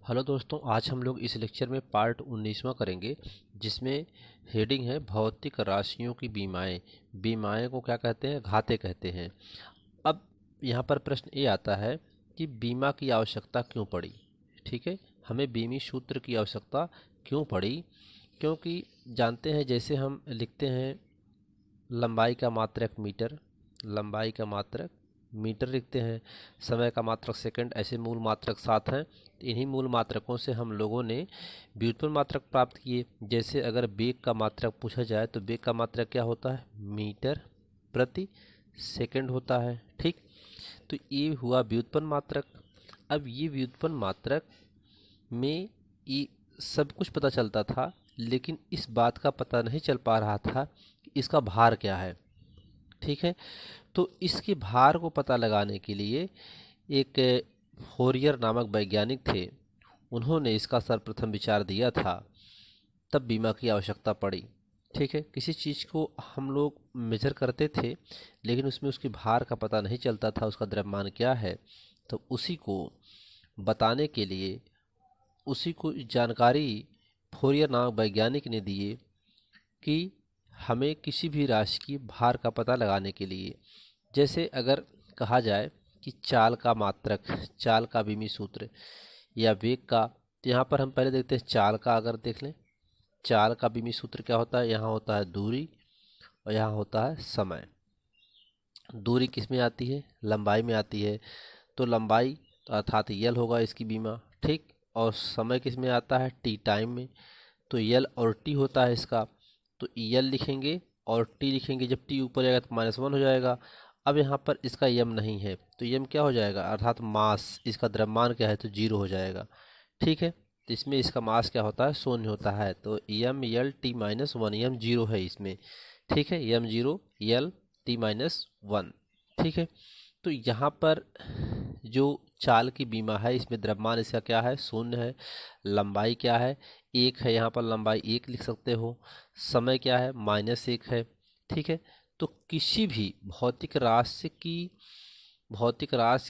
Hello दोस्तों, आज हम लोग इस लेक्चर में पार्ट 19वां करेंगे, जिसमें हेडिंग है भौतिक राशियों की बीमाएं। बीमाएं को क्या कहते हैं? घाते कहते हैं। अब यहाँ पर प्रश्न ये आता है कि बीमा की आवश्यकता क्यों पड़ी। ठीक है, हमें बीमी सूत्र की आवश्यकता क्यों पड़ी? क्योंकि जानते हैं, जैसे हम लिखते हैं लंबाई का मात्रक मीटर, लंबाई का मात्रक मीटर लिखते हैं, समय का मात्रक सेकंड, ऐसे मूल मात्रक 7 हैं। इन्हीं मूल मात्रकों से हम लोगों ने व्युत्पन्न मात्रक प्राप्त किए। जैसे अगर वेग का मात्रक पूछा जाए तो वेग का मात्रक क्या होता है? मीटर प्रति सेकंड होता है। ठीक, तो ये हुआ व्युत्पन्न मात्रक। अब ये व्युत्पन्न मात्रक में ये सब कुछ पता चलता था, लेकिन इस बात का पता नहीं चल पा रहा था कि इसका भार क्या है। ठीक है, तो इसके भार को पता लगाने के लिए एक फोरियर नामक वैज्ञानिक थे, उन्होंने इसका सर्वप्रथम विचार दिया था। तब बीमा की आवश्यकता पड़ी। ठीक है, किसी चीज़ को हम लोग मेजर करते थे, लेकिन उसमें उसके भार का पता नहीं चलता था, उसका द्रव्यमान क्या है। तो उसी को बताने के लिए, उसी को जानकारी फोरियर नामक वैज्ञानिक ने दिए कि हमें किसी भी राशि की भार का पता लगाने के लिए, जैसे अगर कहा जाए कि चाल का मात्रक, चाल का विमी सूत्र या वेग का, तो यहाँ पर हम पहले देखते हैं चाल का। अगर देख लें, चाल का विमी सूत्र क्या होता है? यहाँ होता है दूरी और यहाँ होता है समय। दूरी किस में आती है? लंबाई में आती है। तो लंबाई तो अर्थात यल होगा इसकी बीमा। ठीक, और समय किस में आता है? टी टाइम में। तो यल और टी होता है इसका। तो यल लिखेंगे और टी लिखेंगे, जब टी ऊपर जाएगा तो -1 हो जाएगा। अब यहाँ पर इसका यम नहीं है, तो यम क्या हो जाएगा? अर्थात मास, इसका द्रव्यमान क्या है? तो 0 हो जाएगा। ठीक है, तो इसमें इसका मास क्या होता है? 0 होता है। तो यम यल टी -1, यम 0 है इसमें। ठीक है, यम 0, यल टी -1। ठीक है, तो यहाँ पर जो चाल की बीमा है, इसमें द्रव्यमान इसका क्या है? 0 है। लंबाई क्या है? 1 है, यहाँ पर लंबाई 1 लिख सकते हो। समय क्या है? -1 है। ठीक है, तो किसी भी भौतिक राशि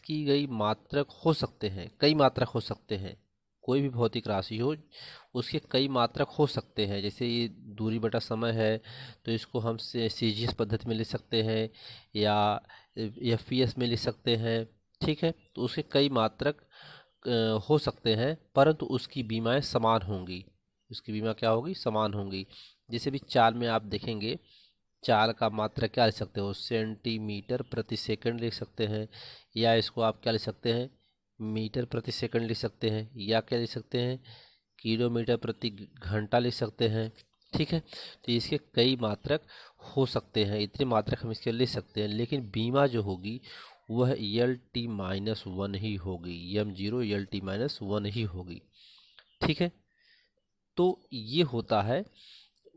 की गई मात्रक हो सकते हैं, कई मात्रक हो सकते हैं। कोई भी भौतिक राशि हो, उसके कई मात्रक हो सकते हैं। जैसे ये दूरी बटा समय है, तो इसको हम सीजीएस पद्धति में लिख सकते हैं या एफपीएस में लिख सकते हैं। ठीक है, तो उसके कई मात्रक हो सकते हैं, परंतु उसकी बीमाएं समान होंगी। उसकी बीमा क्या होगी? समान होंगी। जैसे भी चाल में आप देखेंगे, चाल का मात्रक क्या लिख सकते हो? सेंटीमीटर प्रति सेकंड लिख सकते हैं, या इसको आप क्या लिख सकते हैं? मीटर प्रति सेकंड लिख सकते हैं, या क्या लिख सकते हैं? किलोमीटर प्रति घंटा लिख सकते हैं। ठीक है, तो इसके कई मात्रक हो सकते हैं, इतने मात्रक हम इसके लिख सकते हैं। लेकिन बीमा जो होगी वह यल टी -1 ही होगी, यम 0 यल टी -1 ही होगी। ठीक है, तो ये होता है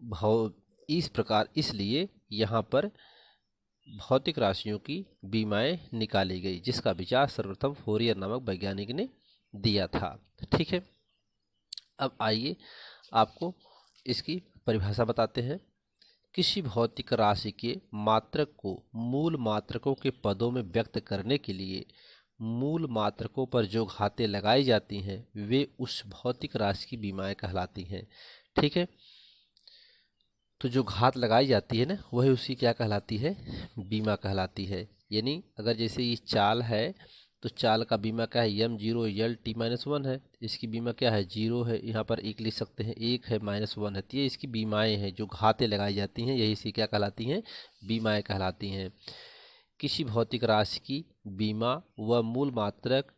भाव इस प्रकार। इसलिए यहाँ पर भौतिक राशियों की बीमाएं निकाली गई, जिसका विचार सर्वप्रथम फोरियर नामक वैज्ञानिक ने दिया था। ठीक है, अब आइए आपको इसकी परिभाषा बताते हैं। किसी भौतिक राशि के मात्रक को मूल मात्रकों के पदों में व्यक्त करने के लिए मूल मात्रकों पर जो घातें लगाई जाती हैं, वे उस भौतिक राशि की बीमाएं कहलाती हैं। ठीक है, तो जो घात लगाई जाती है ना, वही उसकी क्या कहलाती है? बीमा कहलाती है। यानी अगर जैसे ये चाल है, तो चाल का बीमा क्या है? यम 0 यल टी -1 है। इसकी बीमा क्या है? 0 है, यहाँ पर 1 लिख सकते हैं, 1 है, -1 है। तो ये इसकी बीमाएं हैं, जो घातें लगाई जाती हैं, यही इसकी क्या कहलाती हैं? बीमाएं कहलाती हैं। किसी भौतिक राशि की बीमा व मूल मात्रक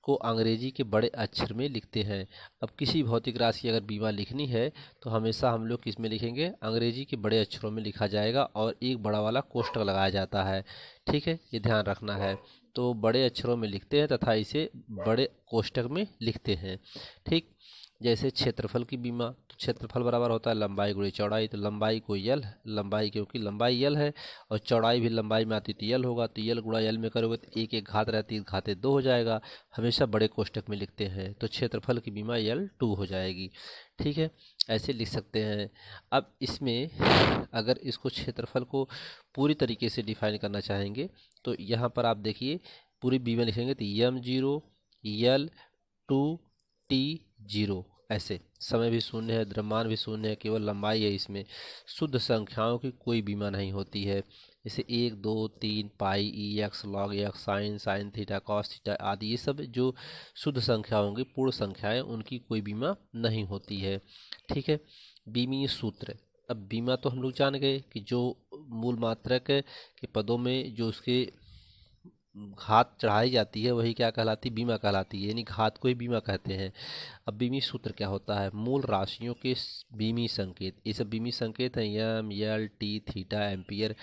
को अंग्रेजी के बड़े अक्षर में लिखते हैं। अब किसी भौतिक राशि की अगर बीमा लिखनी है, तो हमेशा हम लोग किस में लिखेंगे? अंग्रेजी के बड़े अक्षरों में लिखा जाएगा, और एक बड़ा वाला कोष्ठक लगाया जाता है। ठीक है, ये ध्यान रखना है। तो बड़े अक्षरों में लिखते हैं तथा इसे बड़े कोष्ठक में लिखते हैं। ठीक, जैसे क्षेत्रफल की बीमा, तो क्षेत्रफल बराबर होता है लंबाई गुणे चौड़ाई। तो लंबाई को यल, लंबाई क्योंकि लंबाई यल है और चौड़ाई भी लंबाई में आती तो यल होगा, तो यल गुणा यल में करोगे तो एक एक घात रहती है, घाते 2 हो जाएगा। हमेशा बड़े कोष्ठक में लिखते हैं, तो क्षेत्रफल की बीमा यल 2 हो जाएगी। ठीक है, ऐसे लिख सकते हैं। अब इसमें अगर इसको क्षेत्रफल को पूरी तरीके से डिफाइन करना चाहेंगे, तो यहाँ पर आप देखिए पूरी बीमा लिखेंगे तो यम 0 यल 2 t0 ऐसे। समय भी शून्य है, द्रव्यमान भी शून्य है, केवल लंबाई है। इसमें शुद्ध संख्याओं की कोई बीमा नहीं होती है। जैसे 1 2 3 pi e x log x sine theta cos theta आदि, ये सब जो शुद्ध संख्या होंगी, पूर्ण संख्याएं, उनकी कोई बीमा नहीं होती है। ठीक है। बीमीय सूत्र। अब बीमा तो हम लोग जान गए कि जो मूल मात्रक के पदों में जो उसके घात चढ़ाई जाती है वही क्या कहलाती है, बीमा कहलाती है, यानी घात को ही बीमा कहते हैं। अब बीमी सूत्र क्या होता है, मूल राशियों के बीमी संकेत, ये सब बीमी संकेत हैं, M L T theta ampere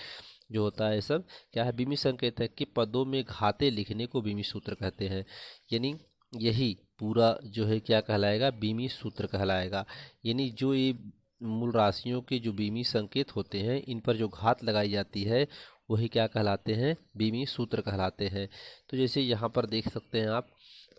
जो होता है, ये सब क्या है, बीमी संकेत है कि पदों में घाते लिखने को बीमी सूत्र कहते हैं। यानी यही पूरा जो है क्या कहलाएगा, बीमी सूत्र कहलाएगा। यानी जो ये मूल राशियों के जो बीमी संकेत होते हैं, इन पर जो घात लगाई जाती है वही क्या कहलाते हैं, बीमी सूत्र कहलाते हैं। तो जैसे यहाँ पर देख सकते हैं आप,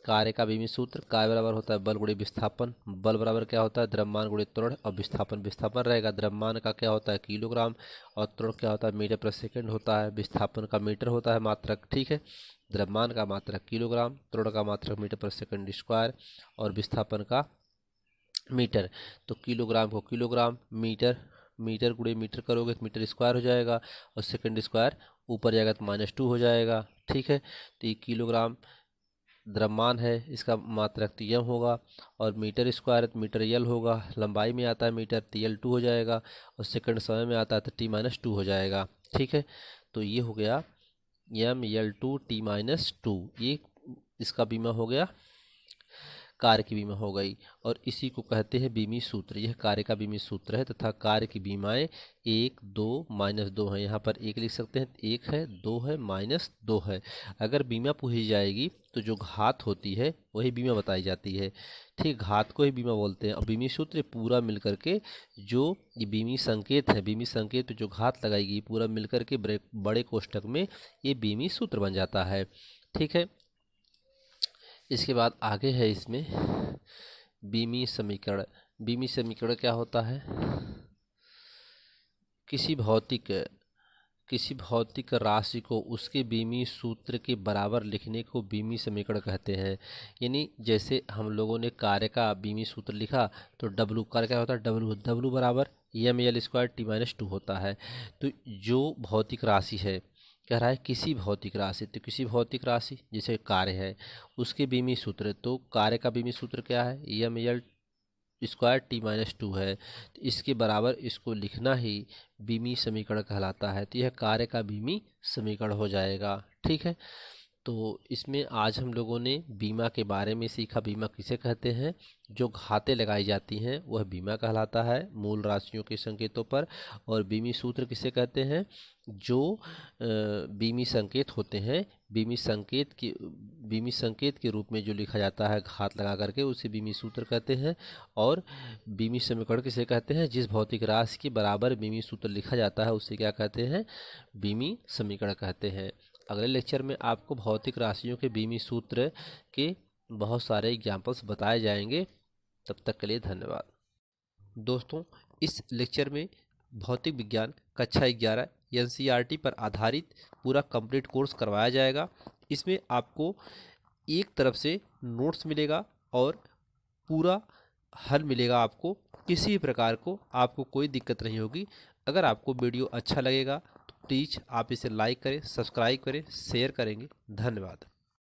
कार्य का बीमी सूत्र, कार्य बराबर होता है बल गुणे विस्थापन, बल बराबर क्या होता है, द्रव्यमान गुणे त्वरण, और विस्थापन विस्थापन रहेगा, द्रव्यमान का क्या होता है किलोग्राम, और त्वरण क्या होता है मीटर प्रति सेकंड होता है, विस्थापन का मीटर होता है मात्रक। ठीक है। द्रव्यमान का मात्रक किलोग्राम, त्वरण का मात्रक मीटर प्रति सेकंड स्क्वायर, और विस्थापन का मीटर। तो किलोग्राम को किलोग्राम, मीटर मीटर गुणे मीटर करोगे तो मीटर स्क्वायर हो जाएगा, और सेकंड स्क्वायर ऊपर जाएगा तो -2 हो जाएगा। ठीक है। तो ये किलोग्राम द्रव्यमान है, इसका मात्रक तो यम होगा, और मीटर स्क्वायर है तो मीटर यल होगा, लंबाई में आता है मीटर तो यल2 हो जाएगा, और सेकंड समय में आता है तो t-2 हो जाएगा। ठीक है। तो ये हो गया ml2 t-2, ये इसका बीमा हो गया, कार्य की बीमा हो गई, और इसी को कहते हैं बीमी सूत्र। यह कार्य का बीमी सूत्र है, तथा कार्य की बीमाएं 1 2 -2 है। यहाँ पर 1 लिख सकते हैं, 1 है, 2 है, -2 है। अगर बीमा पूछी जाएगी तो जो घात होती है वही बीमा बताई जाती है। ठीक, घात को ही बीमा बोलते हैं। और बीमी सूत्र पूरा मिलकर के जो ये बीमी संकेत है, बीमी संकेत पे जो घात लगाएगी पूरा मिलकर के बड़े कोष्टक में ये बीमी सूत्र बन जाता है। ठीक है। इसके बाद आगे है इसमें बीमी समीकरण। बीमी समीकरण क्या होता है, किसी भौतिक राशि को उसके बीमी सूत्र के बराबर लिखने को बीमी समीकरण कहते हैं। यानी जैसे हम लोगों ने कार्य का बीमी सूत्र लिखा तो डब्लू, कार्य क्या होता है, डब्लू बराबर ml² t-2 होता है। तो जो भौतिक राशि है, कह रहा है किसी भौतिक राशि, तो किसी भौतिक राशि जैसे कार्य है उसके बीमी सूत्र, तो कार्य का बीमी सूत्र क्या है, ml² t-2 है, तो इसके बराबर इसको लिखना ही बीमी समीकरण कहलाता है। तो यह कार्य का बीमी समीकरण हो जाएगा। ठीक है। तो इसमें आज हम लोगों ने बीमा के बारे में सीखा। बीमा किसे कहते हैं, जो घातें लगाई जाती हैं वह बीमा कहलाता है मूल राशियों के संकेतों पर। और बीमी सूत्र किसे कहते हैं, जो बीमी संकेत होते हैं, बीमी संकेत के रूप में जो लिखा जाता है घात लगा करके, उसे बीमी सूत्र कहते हैं। और बीमी समीकरण किसे कहते हैं, जिस भौतिक राशि के बराबर बीमी सूत्र लिखा जाता है उसे क्या कहते हैं, बीमी समीकरण कहते हैं। अगले लेक्चर में आपको भौतिक राशियों के बीमी सूत्र के बहुत सारे एग्जाम्पल्स बताए जाएंगे। तब तक के लिए धन्यवाद। दोस्तों, इस लेक्चर में भौतिक विज्ञान कक्षा 11 NCERT पर आधारित पूरा कंप्लीट कोर्स करवाया जाएगा। इसमें आपको एक तरफ से नोट्स मिलेगा और पूरा हल मिलेगा। आपको किसी प्रकार को आपको कोई दिक्कत नहीं होगी। अगर आपको वीडियो अच्छा लगेगा तो प्लीज़ आप इसे लाइक करें, सब्सक्राइब करें, शेयर करेंगे। धन्यवाद।